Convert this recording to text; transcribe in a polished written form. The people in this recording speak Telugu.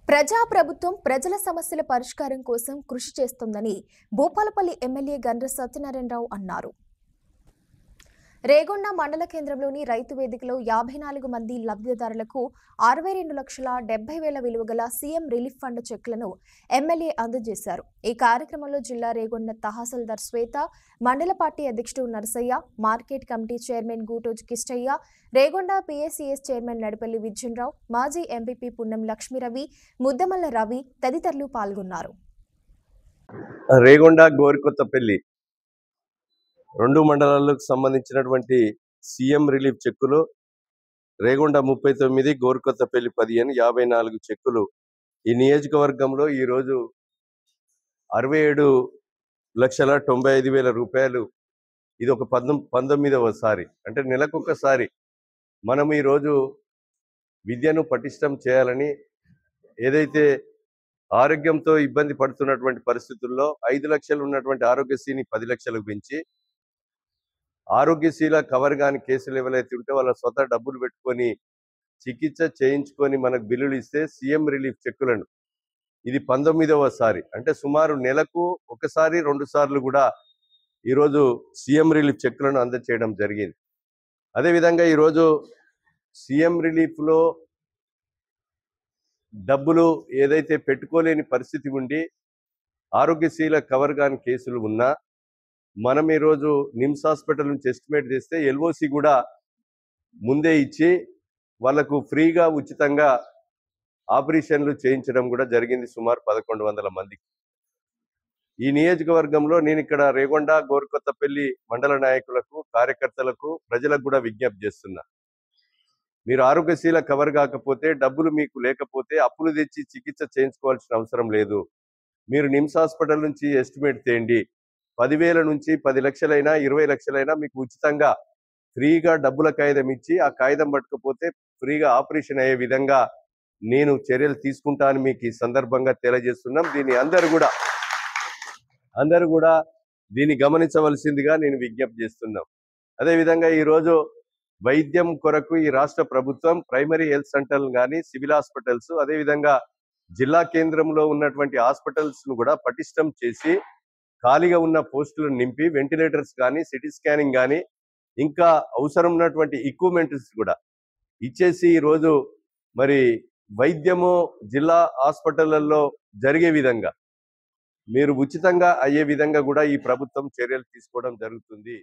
ప్రజా ప్రభుత్వం ప్రజల సమస్యల పరిష్కారం కోసం కృషి చేస్తోందని భూపాలపల్లి ఎమ్మెల్యే గండ్ర సత్యనారాయణరావు అన్నారు. రేగొండ మండల కేంద్రంలోని రైతు వేదికలో 54 మంది లబ్ధిదారులకు 62,70,000 విలువ గల సీఎం రిలీఫ్ ఫండ్ చెక్లను ఎమ్మెల్యే అందజేశారు. ఈ కార్యక్రమంలో జిల్లా రేగొండ తహసీల్దార్ శ్వేత, మండల పార్టీ అధ్యక్షుడు Narasayya, market committee chairman Gutoju Kishtayya, Regonda PACS chairman Nadipalli Vijayanrao, మాజీ ఎంపీపీ పున్నం లక్ష్మీరవి, ముద్దమల్ల రవి తదితరులు పాల్గొన్నారు. రేగొండ గోరికొత్తపల్లి రెండు మండలాలకు సంబంధించినటువంటి సీఎం రిలీఫ్ చెక్కులు రేగొండ 39, గోరికొత్తపల్లి 15, 54 చెక్కులు ఈ నియోజకవర్గంలో ఈరోజు 67,95,000 రూపాయలు. ఇది ఒక 19వసారి, అంటే నెలకొకసారి మనం ఈరోజు విద్యను పటిష్టం చేయాలని, ఏదైతే ఆరోగ్యంతో ఇబ్బంది పడుతున్నటువంటి పరిస్థితుల్లో 5 లక్షలు ఉన్నటువంటి ఆరోగ్యశ్రీని 10 లక్షలకు పెంచి, ఆరోగ్యశ్రీల కవర్ కాని కేసులు ఎవరైతే ఉంటే వాళ్ళ స్వతహా డబ్బులు పెట్టుకొని చికిత్స చేయించుకొని మనకు బిల్లులు ఇస్తే సీఎం రిలీఫ్ చెక్కులను ఇది 19వసారి, అంటే సుమారు నెలకు ఒకసారి 2 సార్లు కూడా ఈరోజు సీఎం రిలీఫ్ చెక్కులను అందజేయడం జరిగింది. అదేవిధంగా ఈరోజు సీఎం రిలీఫ్లో డబ్బులు ఏదైతే పెట్టుకోలేని పరిస్థితి ఉండి ఆరోగ్యశ్రీల కవర్ కాని కేసులు ఉన్నా మనం ఈరోజు నిమ్స్ హాస్పిటల్ నుంచి ఎస్టిమేట్ చేస్తే ఎల్ఓసి కూడా ముందే ఇచ్చి వాళ్ళకు ఫ్రీగా ఉచితంగా ఆపరేషన్లు చేయించడం కూడా జరిగింది సుమారు 1100 మందికి. ఈ నియోజకవర్గంలో నేను ఇక్కడ రేగొండ గోరికొత్తపల్లి మండల నాయకులకు, కార్యకర్తలకు, ప్రజలకు కూడా విజ్ఞప్తి చేస్తున్నా. మీరు ఆరోగ్యశ్రీల కవర్ కాకపోతే, డబ్బులు మీకు లేకపోతే అప్పులు తెచ్చి చికిత్స చేయించుకోవాల్సిన అవసరం లేదు. మీరు నిమ్స్ హాస్పిటల్ నుంచి ఎస్టిమేట్ చేయండి. 10,000 నుంచి 10 లక్షలైనా 20 లక్షలైనా మీకు ఉచితంగా ఫ్రీగా డబ్బుల కాగితం ఇచ్చి, ఆ కాగితం పట్టుకపోతే ఫ్రీగా ఆపరేషన్ అయ్యే విధంగా నేను చర్యలు తీసుకుంటాను మీకు ఈ సందర్భంగా తెలియజేస్తున్నాం. దీన్ని అందరూ కూడా దీన్ని గమనించవలసిందిగా నేను విజ్ఞప్తి చేస్తున్నాం. అదేవిధంగా ఈరోజు వైద్యం కొరకు ఈ రాష్ట్ర ప్రభుత్వం ప్రైమరీ హెల్త్ సెంటర్లు కానీ, సివిల్ హాస్పిటల్స్, అదేవిధంగా జిల్లా కేంద్రంలో ఉన్నటువంటి హాస్పిటల్స్ను కూడా పటిష్టం చేసి ఖాళీగా ఉన్న పోస్టులను నింపి వెంటిలేటర్స్ కానీ, సిటీ స్కానింగ్ కానీ, ఇంకా అవసరం ఉన్నటువంటి ఎక్విప్మెంట్స్ కూడా ఇచ్చేసి ఈరోజు మరి వైద్యము జిల్లా హాస్పిటళ్లలో జరిగే విధంగా, మీరు ఉచితంగా అయ్యే విధంగా కూడా ఈ ప్రభుత్వం చర్యలు తీసుకోవడం జరుగుతుంది.